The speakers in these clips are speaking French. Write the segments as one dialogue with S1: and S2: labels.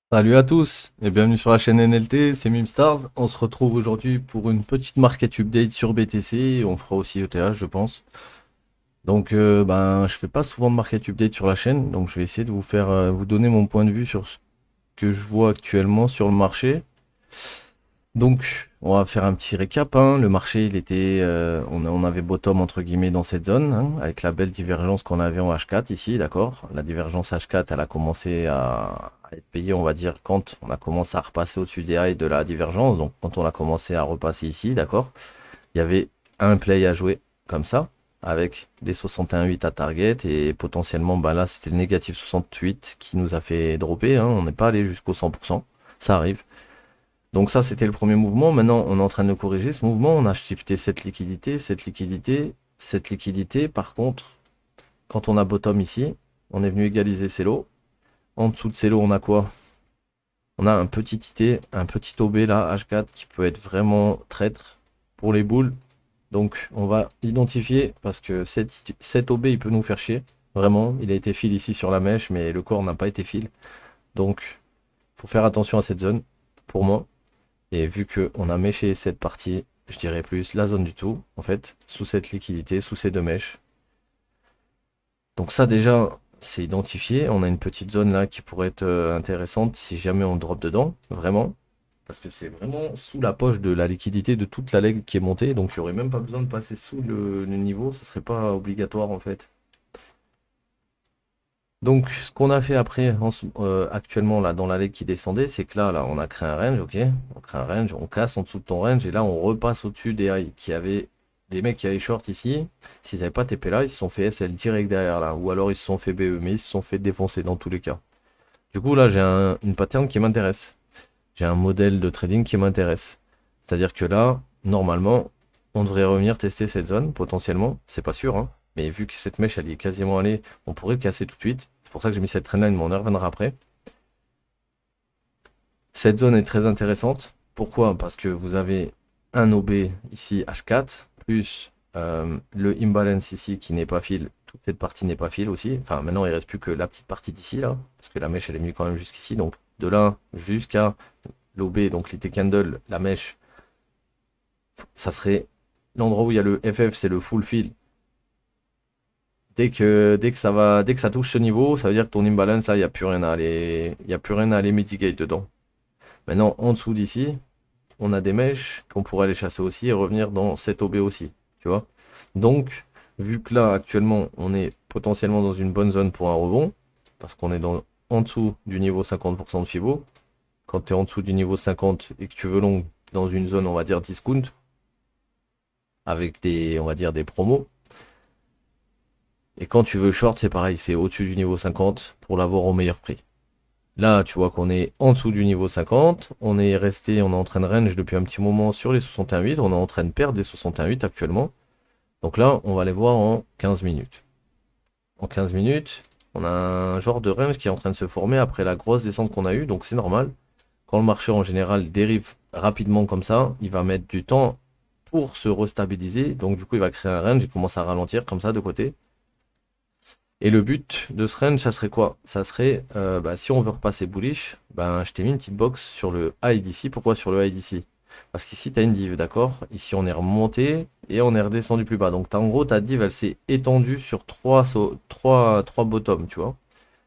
S1: Salut à tous et bienvenue sur la chaîne NLT, c'est Mimstars. On se retrouve aujourd'hui pour une petite market update sur BTC. On fera aussi ETH, je pense. Donc, je fais pas souvent de market update sur la chaîne, donc je vais essayer de vous faire, vous donner mon point de vue sur ce que je vois actuellement sur le marché. Donc, on va faire un petit récap, hein. Le marché, il était, on avait bottom entre guillemets dans cette zone, hein, avec la belle divergence qu'on avait en H4 ici, d'accord? La divergence H4, elle a commencé à être payée, on va dire, quand on a commencé à repasser au-dessus des highs de la divergence. Donc, quand on a commencé à repasser ici, d'accord? Il y avait un play à jouer comme ça, avec les 61,8 à target et potentiellement, bah là, c'était le négatif 68 qui nous a fait dropper, hein. On n'est pas allé jusqu'au 100%, ça arrive. Donc ça, c'était le premier mouvement. Maintenant, on est en train de corriger ce mouvement. On a shifté cette liquidité, cette liquidité, cette liquidité. Par contre, quand on a bottom ici, on est venu égaliser ces lots. En dessous de ces lots, on a quoi? On a un petit IT, un petit OB là, H4, qui peut être vraiment traître pour les boules. Donc, on va identifier, parce que cet OB, il peut nous faire chier. Vraiment, il a été fill ici sur la mèche, mais le corps n'a pas été fill. Donc, faut faire attention à cette zone, pour moi. Et vu qu'on a méché cette partie, je dirais plus la zone du tout, en fait, sous cette liquidité, sous ces deux mèches. Donc ça déjà, c'est identifié. On a une petite zone là qui pourrait être intéressante si jamais on drop dedans, vraiment. Parce que c'est vraiment sous la poche de la liquidité de toute la leg qui est montée. Donc il n'y aurait même pas besoin de passer sous le niveau. Ça serait pas obligatoire en fait. Donc, ce qu'on a fait après, actuellement, là, dans la leg qui descendait, c'est que là, on a créé un range, ok? On crée un range, on casse en dessous de ton range, et là, on repasse au-dessus des high qui avaient des mecs qui avaient short ici. S'ils n'avaient pas TP là, ils se sont fait SL direct derrière là, ou alors ils se sont fait BE, mais ils se sont fait défoncer dans tous les cas. Du coup, là, j'ai une pattern qui m'intéresse. J'ai un modèle de trading qui m'intéresse. C'est-à-dire que là, normalement, on devrait revenir tester cette zone, potentiellement. C'est pas sûr, hein. Mais vu que cette mèche, elle y est quasiment allée, on pourrait le casser tout de suite. C'est pour ça que j'ai mis cette trendline, mais on y reviendra après. Cette zone est très intéressante. Pourquoi? Parce que vous avez un OB ici, H4, plus le imbalance ici qui n'est pas fill. Toute cette partie n'est pas fill aussi. Enfin, maintenant, il reste plus que la petite partie d'ici, là. Parce que la mèche, elle est venue quand même jusqu'ici. Donc, de là jusqu'à l'OB, donc l'IT candle, la mèche, ça serait l'endroit où il y a le FF, c'est le full fill. Dès que ça touche ce niveau, ça veut dire que ton imbalance, là, il n'y a plus rien à aller, il y a plus rien à aller mitigate dedans. Maintenant, en dessous d'ici, on a des mèches qu'on pourrait aller chasser aussi et revenir dans cet OB aussi, tu vois. Donc, vu que là, actuellement, on est potentiellement dans une bonne zone pour un rebond, parce qu'on est en dessous du niveau 50% de Fibo, quand tu es en dessous du niveau 50 et que tu veux long dans une zone, on va dire discount, avec des, on va dire, des promos. Et quand tu veux short, c'est pareil, c'est au-dessus du niveau 50 pour l'avoir au meilleur prix. Là, tu vois qu'on est en dessous du niveau 50. On est resté, on est en train de range depuis un petit moment sur les 61,8. On est en train de perdre des 61,8 actuellement. Donc là, on va les voir en 15 minutes. En 15 minutes, on a un genre de range qui est en train de se former après la grosse descente qu'on a eue. Donc c'est normal. Quand le marché en général dérive rapidement comme ça, il va mettre du temps pour se restabiliser. Donc du coup, il va créer un range et commence à ralentir comme ça de côté. Et le but de ce range, ça serait quoi? Ça serait, si on veut repasser bullish, je t'ai mis une petite box sur le high d'ici. Pourquoi sur le high d'ici? Parce qu'ici, tu as une div, d'accord? Ici, on est remonté et on est redescendu plus bas. Donc, en gros, ta div, elle s'est étendue sur trois bottoms, tu vois.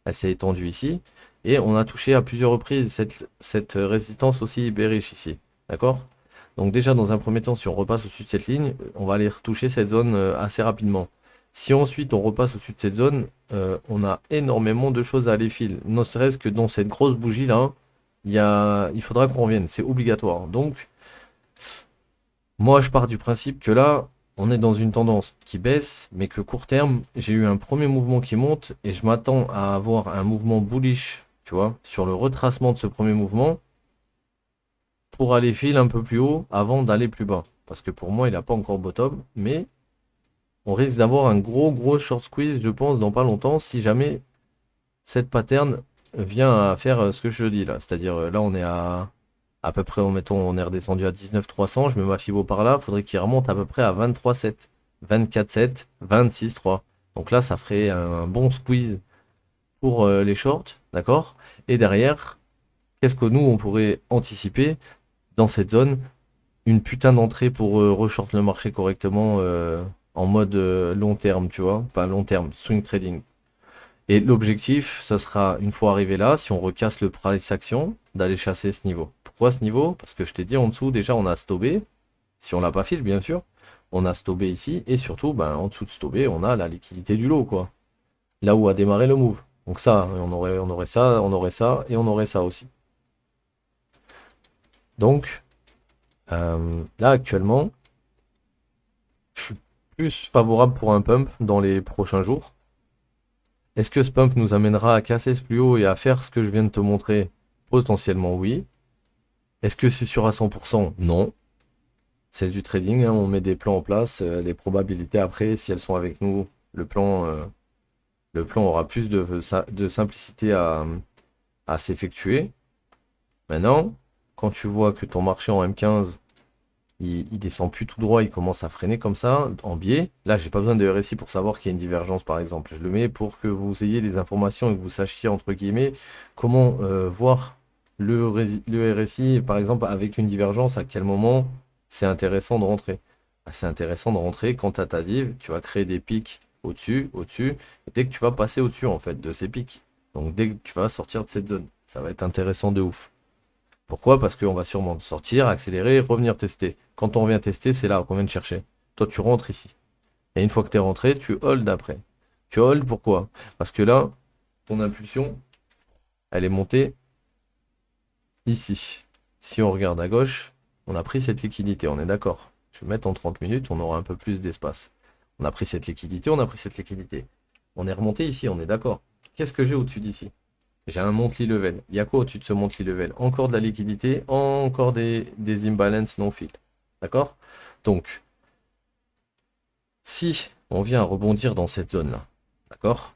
S1: Elle s'est étendue ici. Et on a touché à plusieurs reprises cette résistance aussi bearish ici. D'accord? Donc déjà, dans un premier temps, si on repasse au-dessus de cette ligne, on va aller retoucher cette zone assez rapidement. Si ensuite on repasse au-dessus de cette zone, on a énormément de choses à aller fil. Ne serait-ce que dans cette grosse bougie là, il faudra qu'on revienne, c'est obligatoire. Donc, moi je pars du principe que là, on est dans une tendance qui baisse, mais que court terme, j'ai eu un premier mouvement qui monte et je m'attends à avoir un mouvement bullish, tu vois, sur le retracement de ce premier mouvement pour aller fil un peu plus haut avant d'aller plus bas. Parce que pour moi, il n'a pas encore bottom, mais on risque d'avoir un gros short squeeze, je pense, dans pas longtemps, si jamais cette pattern vient à faire ce que je dis là. C'est-à-dire, là, on est à peu près, mettons, on est redescendu à 19 300, je mets ma Fibo par là, il faudrait qu'il remonte à peu près à 23,7, 24,7, 26,3. Donc là, ça ferait un bon squeeze pour les shorts, d'accord? Et derrière, qu'est-ce que nous, on pourrait anticiper dans cette zone? Une putain d'entrée pour reshort le marché correctement en mode long terme, tu vois. Pas long terme, swing trading. Et l'objectif, ça sera, une fois arrivé là, si on recasse le price action, d'aller chasser ce niveau. Pourquoi ce niveau? Parce que je t'ai dit en dessous, déjà, on a stopé. Si on l'a pas fil, bien sûr. On a stopé ici. Et surtout, ben, en dessous de stopé, on a la liquidité du lot, quoi. Là où a démarré le move. Donc ça, on aurait ça, on aurait ça, et on aurait ça aussi. Donc, là, actuellement, je suis plus favorable pour un pump dans les prochains jours. Est-ce que ce pump nous amènera à casser ce plus haut et à faire ce que je viens de te montrer? Potentiellement oui. Est-ce que c'est sûr à 100%? Non. C'est du trading, hein, on met des plans en place. Les probabilités après, si elles sont avec nous, le plan aura plus de simplicité à s'effectuer. Maintenant, quand tu vois que ton marché en M15, il descend plus tout droit, il commence à freiner comme ça, en biais. Là, j'ai pas besoin de RSI pour savoir qu'il y a une divergence, par exemple. Je le mets pour que vous ayez les informations et que vous sachiez, entre guillemets, comment voir le RSI, par exemple, avec une divergence, à quel moment c'est intéressant de rentrer. Ah, c'est intéressant de rentrer quand tu as ta div, tu vas créer des pics au-dessus, au-dessus, et dès que tu vas passer au-dessus, en fait, de ces pics. Donc, dès que tu vas sortir de cette zone, ça va être intéressant de ouf. Pourquoi? Parce qu'on va sûrement sortir, accélérer, revenir tester. Quand on revient tester, c'est là qu'on vient de chercher. Toi, tu rentres ici. Et une fois que tu es rentré, tu hold après. Tu hold pourquoi? Parce que là, ton impulsion, elle est montée ici. Si on regarde à gauche, on a pris cette liquidité, on est d'accord. Je vais mettre en 30 minutes, on aura un peu plus d'espace. On a pris cette liquidité, on a pris cette liquidité. On est remonté ici, on est d'accord. Qu'est-ce que j'ai au-dessus d'ici? J'ai un monthly level. Il y a quoi au-dessus de ce monthly level? Encore de la liquidité, encore des imbalances non fill. D'accord? Donc, si on vient rebondir dans cette zone-là, d'accord?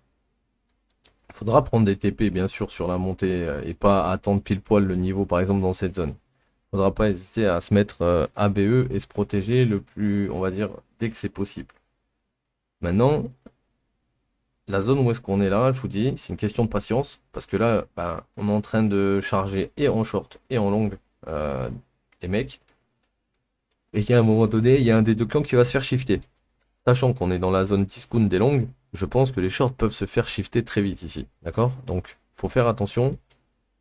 S1: Il faudra prendre des TP, bien sûr, sur la montée et pas attendre pile poil le niveau, par exemple, dans cette zone. Il ne faudra pas hésiter à se mettre ABE et se protéger le plus, on va dire, dès que c'est possible. Maintenant, la zone où est-ce qu'on est là, je vous dis, c'est une question de patience, parce que là, ben, on est en train de charger et en short et en long les mecs, et qu'à un moment donné, il y a un des deux clans qui va se faire shifter. Sachant qu'on est dans la zone discount des longues, je pense que les shorts peuvent se faire shifter très vite ici, d'accord? Donc, faut faire attention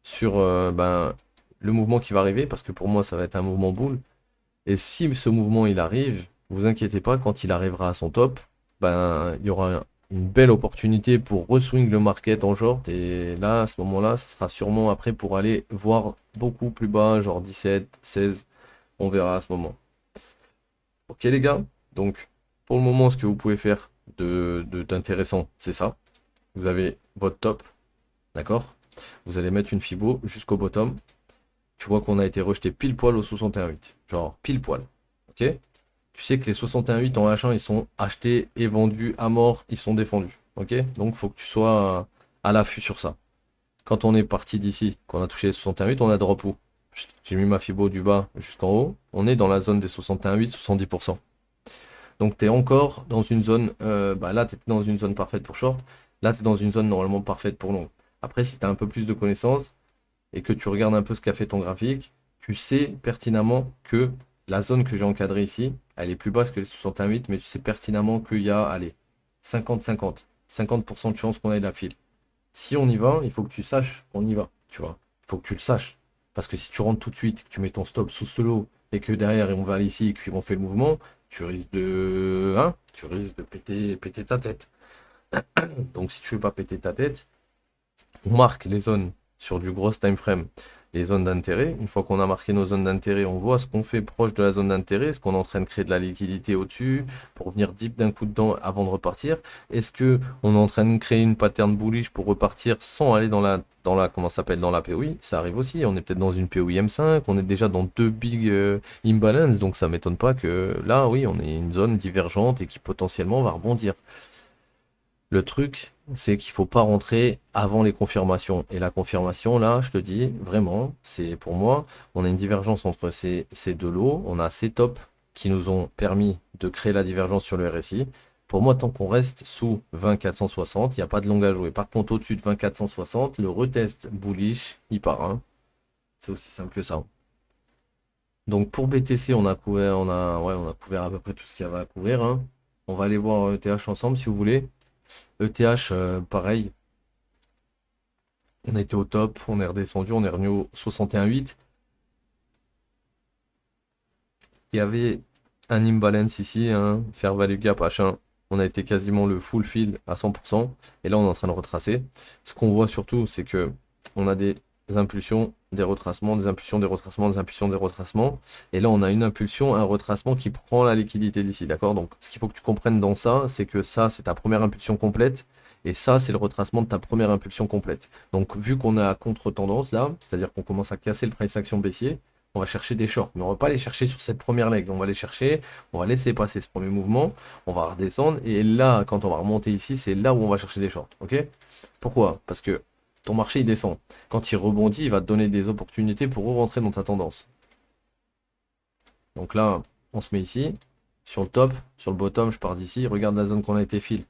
S1: sur ben, le mouvement qui va arriver, parce que pour moi, ça va être un mouvement boule, et si ce mouvement il arrive, vous inquiétez pas, quand il arrivera à son top, ben il y aura une belle opportunité pour reswing le market en short. Et là, à ce moment-là, ça sera sûrement après pour aller voir beaucoup plus bas, genre 17, 16. On verra à ce moment. Ok les gars, donc pour le moment, ce que vous pouvez faire d'intéressant, c'est ça. Vous avez votre top, d'accord? Vous allez mettre une Fibo jusqu'au bottom. Tu vois qu'on a été rejeté pile poil au 61,8. Genre pile poil. Ok? Tu sais que les 61,8 en H1, ils sont achetés et vendus à mort, ils sont défendus. Ok? Donc faut que tu sois à l'affût sur ça. Quand on est parti d'ici, qu'on a touché les 61,8, on a drop où? J'ai mis ma fibo du bas jusqu'en haut. On est dans la zone des 61,8, 70%. Donc tu es encore dans une zone, bah là tu es dans une zone parfaite pour short. Là tu es dans une zone normalement parfaite pour long. Après, si tu as un peu plus de connaissances, et que tu regardes un peu ce qu'a fait ton graphique, tu sais pertinemment que la zone que j'ai encadrée ici, elle est plus basse que les 61,8, mais tu sais pertinemment qu'il y a, allez, 50-50. 50% de chance qu'on ait la file. Si on y va, il faut que tu saches qu'on y va, tu vois. Il faut que tu le saches. Parce que si tu rentres tout de suite, que tu mets ton stop sous ce lot, et que derrière on va aller ici, et qu'on fait le mouvement, tu risques de, hein, tu risques de péter ta tête. Donc si tu veux pas péter ta tête, on marque les zones sur du gros time frame, les zones d'intérêt. Une fois qu'on a marqué nos zones d'intérêt, on voit ce qu'on fait proche de la zone d'intérêt. Est-ce qu'on est en train de créer de la liquidité au-dessus pour venir deep d'un coup dedans avant de repartir? Est-ce que on est en train de créer une pattern bullish pour repartir sans aller dans la comment ça s'appelle, dans la POI? Ça arrive aussi. On est peut-être dans une POI M5, on est déjà dans deux big imbalance, donc ça m'étonne pas que là, oui, on est une zone divergente et qui potentiellement va rebondir. Le truc, c'est qu'il faut pas rentrer avant les confirmations. Et la confirmation, là, je te dis, vraiment, c'est pour moi, on a une divergence entre ces deux lots. On a ces tops qui nous ont permis de créer la divergence sur le RSI. Pour moi, tant qu'on reste sous 20 460, il n'y a pas de long à jouer. Par contre, au-dessus de 20 460, le retest bullish, il part, hein. C'est aussi simple que ça. Donc pour BTC, on a couvert, ouais, on a couvert à peu près tout ce qu'il y avait à couvrir, hein. On va aller voir ETH ensemble si vous voulez. ETH, pareil, on était au top, on est redescendu, on est revenu au 61,8. Il y avait un imbalance ici, un fair value gap H1. On a été quasiment le full fill à 100%. Et là, on est en train de retracer. Ce qu'on voit surtout, c'est que on a des impulsions, des retracements, des impulsions, des retracements, des impulsions, des retracements. Et là, on a une impulsion, un retracement qui prend la liquidité d'ici, d'accord? Donc, ce qu'il faut que tu comprennes dans ça, c'est que ça, c'est ta première impulsion complète. Et ça, c'est le retracement de ta première impulsion complète. Donc, vu qu'on est à contre-tendance là, c'est-à-dire qu'on commence à casser le price action baissier, on va chercher des shorts, mais on va pas les chercher sur cette première leg. On va les chercher, on va laisser passer ce premier mouvement, on va redescendre, et là, quand on va remonter ici, c'est là où on va chercher des shorts, ok? Pourquoi? Parce que ton marché, il descend. Quand il rebondit, il va te donner des opportunités pour rentrer dans ta tendance. Donc là, on se met ici, sur le top, sur le bottom, je pars d'ici, regarde la zone qu'on a été fil.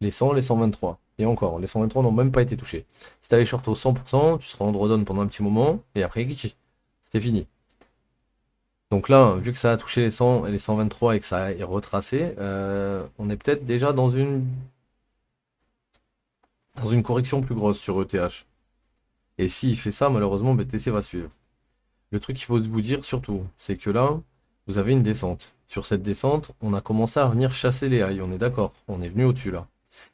S1: Les 100, les 123. Et encore, les 123 n'ont même pas été touchés. Si tu avais short au 100%, tu seras en drawdown pendant un petit moment, et après, c'était fini. Donc là, vu que ça a touché les 100 et les 123 et que ça est retracé, on est peut-être déjà dans une correction plus grosse sur ETH. Et s'il fait ça, malheureusement, BTC va suivre. Le truc qu'il faut vous dire surtout, c'est que là, vous avez une descente. Sur cette descente, on a commencé à venir chasser les highs, on est d'accord. On est venu au-dessus là.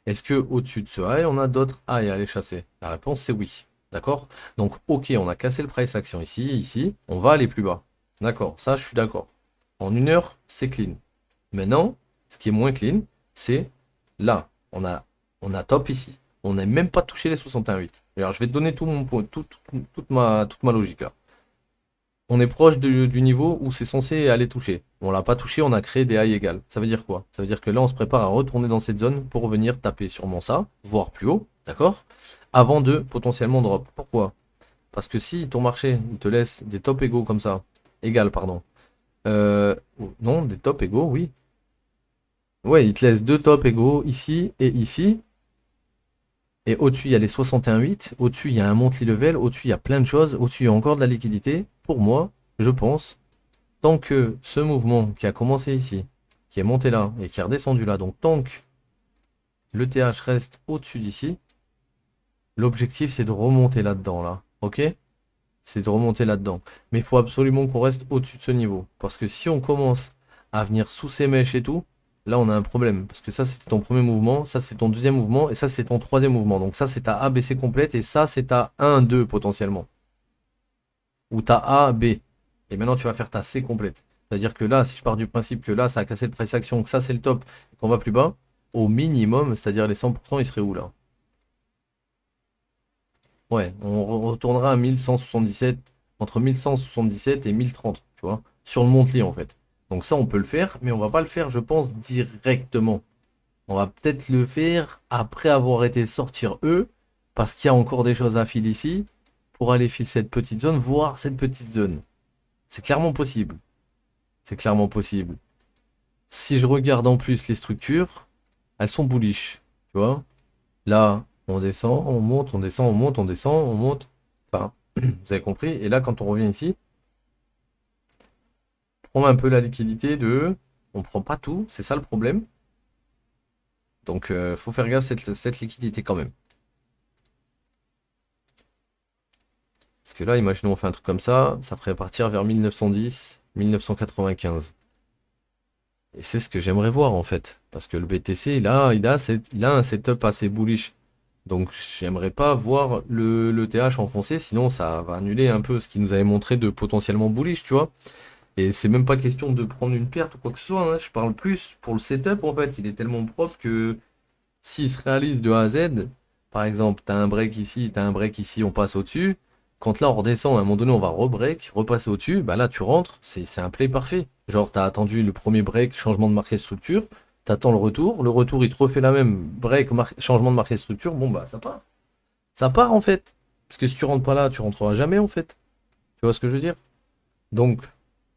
S1: Est-ce que au-dessus de ce high, on a d'autres highs à aller chasser? La réponse, c'est oui. D'accord? Donc, ok, on a cassé le price action ici, ici. On va aller plus bas. D'accord, ça, je suis d'accord. En une heure, c'est clean. Maintenant, ce qui est moins clean, c'est là. On a top ici. On n'a même pas touché les 61,8. Alors, je vais te donner tout mon point, toute ma logique là. On est proche du niveau où c'est censé aller toucher. On l'a pas touché, on a créé des highs égales. Ça veut dire quoi? Ça veut dire que là, on se prépare à retourner dans cette zone pour revenir taper sûrement ça, voire plus haut, d'accord? Avant de potentiellement drop. Pourquoi? Parce que si ton marché, il te laisse des tops égaux comme ça, égales, pardon. Non, des tops égaux, oui. Ouais, il te laisse deux tops égaux ici et ici. Et au-dessus, il y a les 61,8. Au-dessus, il y a un monthly level. Au-dessus, il y a plein de choses. Au-dessus, il y a encore de la liquidité. Pour moi, je pense, tant que ce mouvement qui a commencé ici, qui est monté là et qui est redescendu là, donc tant que le TH reste au-dessus d'ici, l'objectif c'est de remonter là-dedans là. Ok? C'est de remonter là-dedans. Mais il faut absolument qu'on reste au-dessus de ce niveau. Parce que si on commence à venir sous ces mèches et tout, là on a un problème. Parce que ça c'était ton premier mouvement, ça c'est ton deuxième mouvement, et ça c'est ton troisième mouvement. Donc ça c'est ta ABC complète, et ça c'est ta 1-2 potentiellement. Ou ta A, B. Et maintenant tu vas faire ta C complète. C'est-à-dire que là, si je pars du principe que là ça a cassé le price action, que ça c'est le top, et qu'on va plus bas, au minimum, c'est-à-dire les 100%, ils seraient où là? Ouais, on retournera à 1177, entre 1177 et 1030, tu vois, sur le monthly en fait. Donc ça, on peut le faire, mais on va pas le faire, je pense, directement. On va peut-être le faire après avoir été sortir eux, parce qu'il y a encore des choses à filer ici, pour aller filer cette petite zone, voire cette petite zone. C'est clairement possible. C'est clairement possible. Si je regarde en plus les structures, elles sont bullish, tu vois. Là, on descend, on monte, on descend, on monte, on descend, on monte. Enfin, vous avez compris. Et là, quand on revient ici, on prend un peu la liquidité de... On prend pas tout, c'est ça le problème. Donc, faut faire gaffe cette liquidité quand même. Parce que là, imaginons on fait un truc comme ça ferait partir vers 1910, 1995. Et c'est ce que j'aimerais voir en fait. Parce que le BTC, il a un setup assez bullish. Donc j'aimerais pas voir le TH enfoncé, sinon ça va annuler un peu ce qu'il nous avait montré de potentiellement bullish, tu vois. Et c'est même pas question de prendre une perte ou quoi que ce soit, hein. Je parle plus pour le setup en fait. Il est tellement propre que s'il se réalise de A à Z, par exemple, t'as un break ici, t'as un break ici, on passe au-dessus. Quand là on redescend, à un moment donné on va rebreak, repasser au-dessus, bah là tu rentres, c'est un play parfait. Genre t'as attendu le premier break, changement de marqué structure, t'attends le retour il te refait la même break, changement de marqué structure, bon bah ça part. Ça part en fait. Parce que si tu rentres pas là, tu rentreras jamais en fait. Tu vois ce que je veux dire? Donc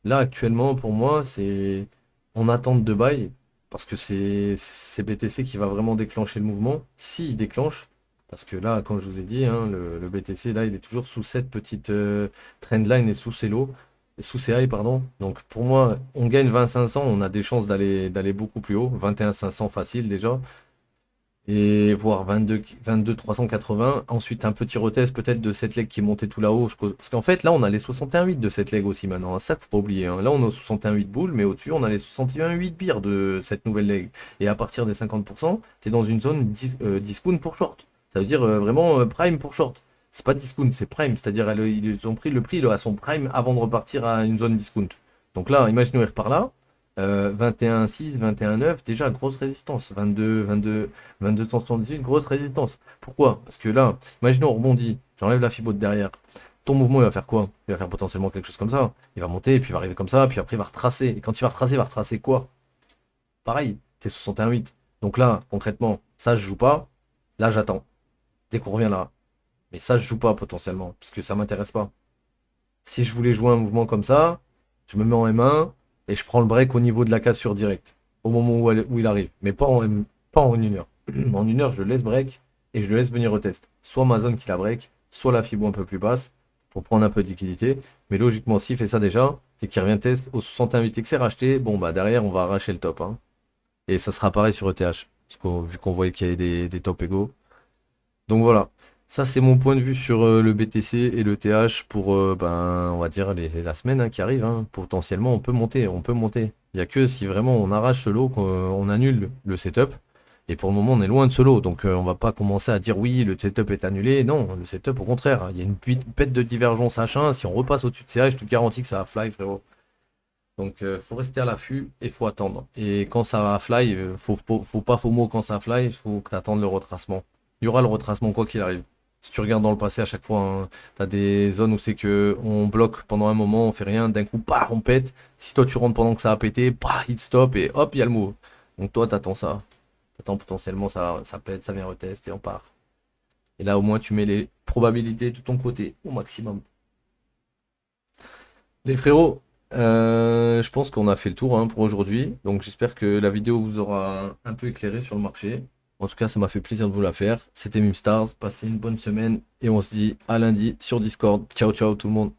S1: là actuellement pour moi c'est en attente de bail, parce que c'est BTC qui va vraiment déclencher le mouvement, s'il déclenche. Parce que là, comme je vous ai dit, hein, le BTC, là, il est toujours sous cette petite trendline et sous ces lows, et sous ces highs, pardon. Donc pour moi, on gagne 20 500, on a des chances d'aller beaucoup plus haut. 21 500 facile déjà. Et voire 22 380. Ensuite, un petit retest peut-être de cette leg qui est montée tout là-haut. Parce qu'en fait, là, on a les 61,8 de cette leg aussi maintenant, hein. Ça, faut pas oublier, hein. Là, on a 61,8 boules, mais au-dessus, on a les 61,8 bières de cette nouvelle leg. Et à partir des 50%, tu es dans une zone discount pour short. Ça veut dire vraiment prime pour short. C'est pas discount, c'est prime. C'est-à-dire, ils ont pris le prix à son prime avant de repartir à une zone discount. Donc là, imaginons, il repart là. 21,6, 21,9, déjà grosse résistance. 22,178, grosse résistance. Pourquoi? Parce que là, imaginons on rebondit, j'enlève la fibre de derrière. Ton mouvement, il va faire quoi? Il va faire potentiellement quelque chose comme ça. Il va monter, puis il va arriver comme ça, puis après il va retracer. Et quand il va retracer quoi? Pareil, t'es 61,8. Donc là, concrètement, ça je joue pas. Là, j'attends. Dès qu'on revient là. Mais ça, je joue pas potentiellement, parce que ça m'intéresse pas. Si je voulais jouer un mouvement comme ça, je me mets en M1 et je prends le break au niveau de la cassure directe, au moment où il arrive, mais pas en 1 heure. En 1 heure, je le laisse break et je le laisse venir au test. Soit ma zone qui la break, soit la fibre un peu plus basse pour prendre un peu de liquidité. Mais logiquement, s'il fait ça déjà et qu'il revient test au 61,8 et que c'est racheté, bon bah derrière, on va arracher le top, hein. Et ça sera pareil sur ETH, vu qu'on voyait qu'il y avait des top égaux. Donc voilà, ça c'est mon point de vue sur le BTC et le TH pour, ben, on va dire, la semaine hein, qui arrive, hein. Potentiellement, on peut monter, on peut monter. Il n'y a que si vraiment on arrache ce lot, qu'on annule le setup. Et pour le moment, on est loin de ce lot. Donc on va pas commencer à dire oui, le setup est annulé. Non, le setup, au contraire, hein. Il y a une pète de divergence H1. Si on repasse au-dessus de CA, je te garantis que ça va fly, frérot. Donc faut rester à l'affût et faut attendre. Et quand ça va fly, faut pas FOMO quand ça fly, il faut que tu attendes le retracement. Il y aura le retracement quoi qu'il arrive. Si tu regardes dans le passé à chaque fois, hein, tu as des zones où c'est que on bloque pendant un moment, on fait rien, d'un coup, bah, on pète. Si toi tu rentres pendant que ça a pété, bah, hit stop et hop, il y a le move. Donc toi, t'attends ça. T'attends potentiellement ça pète, ça vient retest et on part. Et là au moins tu mets les probabilités de ton côté au maximum. Les frérots, je pense qu'on a fait le tour hein, pour aujourd'hui. Donc j'espère que la vidéo vous aura un peu éclairé sur le marché. En tout cas, ça m'a fait plaisir de vous la faire. C'était Mimstars. Passez une bonne semaine et on se dit à lundi sur Discord. Ciao, ciao tout le monde.